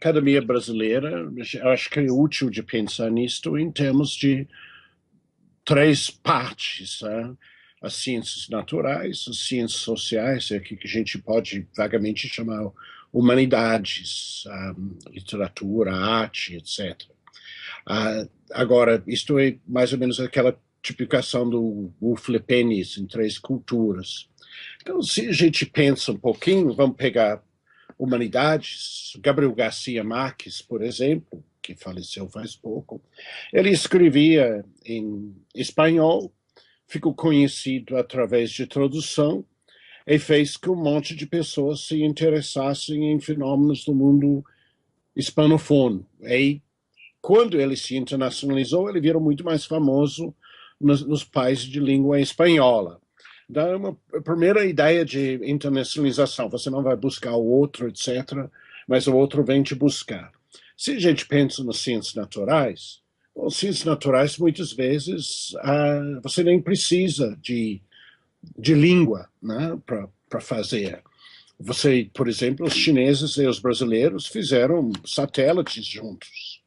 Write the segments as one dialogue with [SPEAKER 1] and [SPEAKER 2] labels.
[SPEAKER 1] academia brasileira, eu acho que é útil de pensar nisto em termos de três partes, né? As ciências naturais, as ciências sociais, é que a gente pode vagamente chamar humanidades, literatura, arte, etc. Agora, isto é mais ou menos aquela tipificação do Wolf Lepenis em três culturas. Então, se a gente pensa um pouquinho, vamos pegar humanidades, Gabriel Garcia Marques, por exemplo, que faleceu faz pouco, ele escrevia em espanhol, ficou conhecido através de tradução e fez que um monte de pessoas se interessassem em fenômenos do mundo hispanofone. E quando ele se internacionalizou, ele virou muito mais famoso nos países de língua espanhola. Então, é uma primeira ideia de internacionalização. Você não vai buscar o outro, etc., mas o outro vem te buscar. Se a gente pensa nas ciências naturais, bom, ciências naturais, muitas vezes, você nem precisa de língua, né, para fazer. Você, por exemplo, os chineses e os brasileiros fizeram satélites juntos.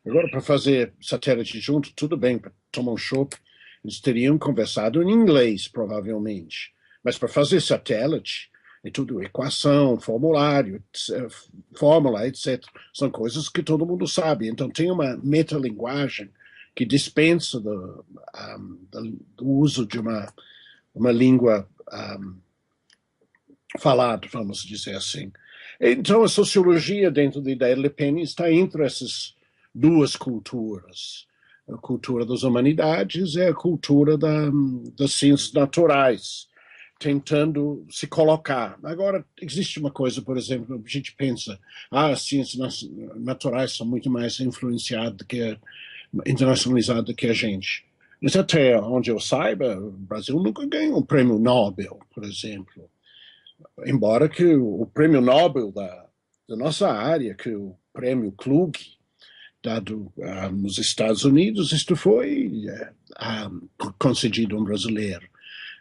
[SPEAKER 1] Agora, para fazer satélite junto, tudo bem, para tomar um chopp, eles teriam conversado em inglês, provavelmente. Mas para fazer satélite, é tudo equação, formulário, fórmula, etc. São coisas que todo mundo sabe. Então, tem uma metalinguagem que dispensa do uso de uma língua falada, vamos dizer assim. Então, a sociologia, dentro da ideia de Le Pen, está entre essas duas culturas. A cultura das humanidades e a cultura das ciências naturais, tentando se colocar. Agora, existe uma coisa, por exemplo, a gente pensa, as ciências naturais são muito mais influenciadas internacionalizadas do que a gente. Mas até onde eu saiba, o Brasil nunca ganhou um prêmio Nobel, por exemplo. Embora que o prêmio Nobel da nossa área, que o prêmio Klug, dado nos Estados Unidos, isto foi concedido a um brasileiro.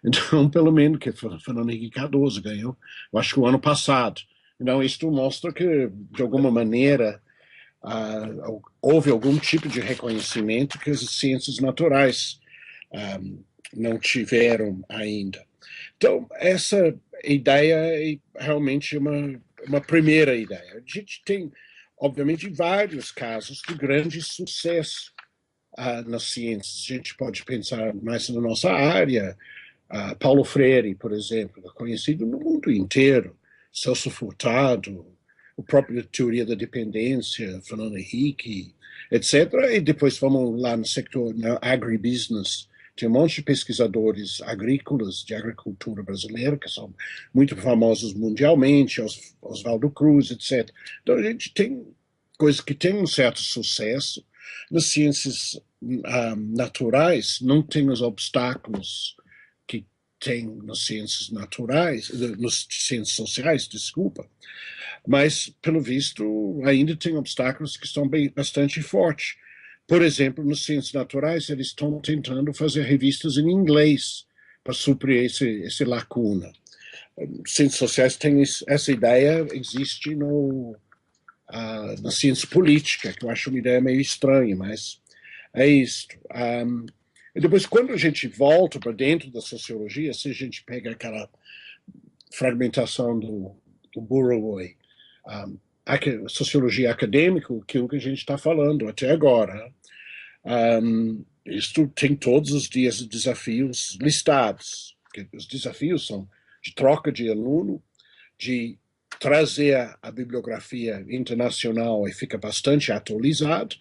[SPEAKER 1] Então, pelo menos, que Fernando Henrique Cardoso ganhou, eu acho que o ano passado. Então, isto mostra que, de alguma maneira, houve algum tipo de reconhecimento que as ciências naturais não tiveram ainda. Então, essa ideia é realmente uma primeira ideia. A gente tem, obviamente, vários casos de grande sucesso nas ciências. A gente pode pensar mais na nossa área. Paulo Freire, por exemplo, conhecido no mundo inteiro. Celso Furtado, a própria teoria da dependência, Fernando Henrique, etc. E depois vamos lá no sector agribusiness. Tem um monte de pesquisadores agrícolas de agricultura brasileira que são muito famosos mundialmente, Oswaldo Cruz, etc. Então a gente tem coisas que têm um certo sucesso. Nas ciências naturais não tem os obstáculos que tem nas ciências naturais, nas ciências sociais, desculpa, mas pelo visto ainda tem obstáculos que estão bastante fortes. Por exemplo, nas ciências naturais, eles estão tentando fazer revistas em inglês para suprir esse lacuna. Ciências sociais têm essa ideia, existe na ciência política, que eu acho uma ideia meio estranha, mas é isto. E depois, quando a gente volta para dentro da sociologia, se a gente pega aquela fragmentação do Burawoy, sociologia acadêmica, aquilo que a gente está falando até agora, isto tem todos os dias de desafios listados. Os desafios são de troca de aluno, de trazer a bibliografia internacional e fica bastante atualizado,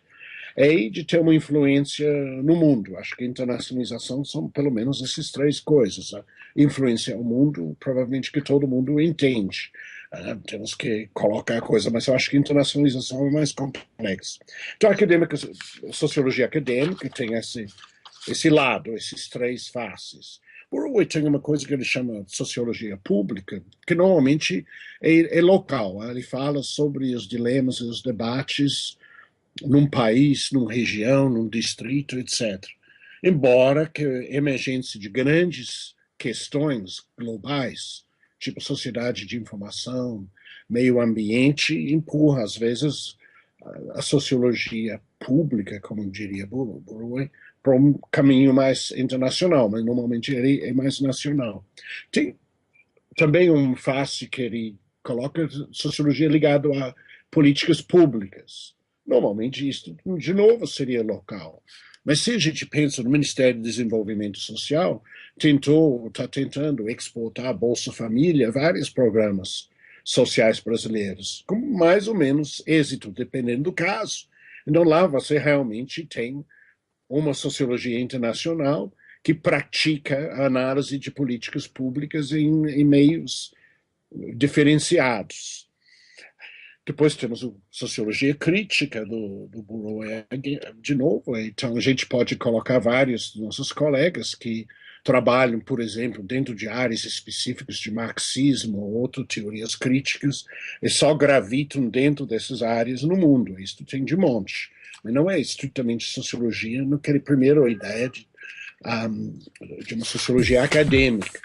[SPEAKER 1] e de ter uma influência no mundo. Acho que internacionalização são pelo menos essas três coisas. Influência no mundo, provavelmente que todo mundo entende. Temos que colocar a coisa, mas eu acho que internacionalização é mais complexa. Então, a sociologia acadêmica tem esse lado, esses três faces. Burawoy tem uma coisa que ele chama de sociologia pública, que normalmente é local. Ele fala sobre os dilemas e os debates num país, numa região, num distrito, etc. Embora que a emergência de grandes questões globais, tipo sociedade de informação, meio ambiente, empurra, às vezes, a sociologia pública, como diria Bourdieu, para um caminho mais internacional, mas normalmente ele é mais nacional. Tem também um face que ele coloca sociologia ligado a políticas públicas. Normalmente isso, de novo, seria local. Mas se a gente pensa no Ministério do Desenvolvimento Social, está tentando exportar Bolsa Família, vários programas sociais brasileiros, com mais ou menos êxito, dependendo do caso. Então lá você realmente tem uma sociologia internacional que pratica a análise de políticas públicas em meios diferenciados. Depois temos a sociologia crítica do Bourdieu, de novo. Então, a gente pode colocar vários dos nossos colegas que trabalham, por exemplo, dentro de áreas específicas de marxismo ou outras teorias críticas, e só gravitam dentro dessas áreas no mundo. Isso tem de monte. Mas não é estritamente sociologia naquela primeira ideia de uma sociologia acadêmica.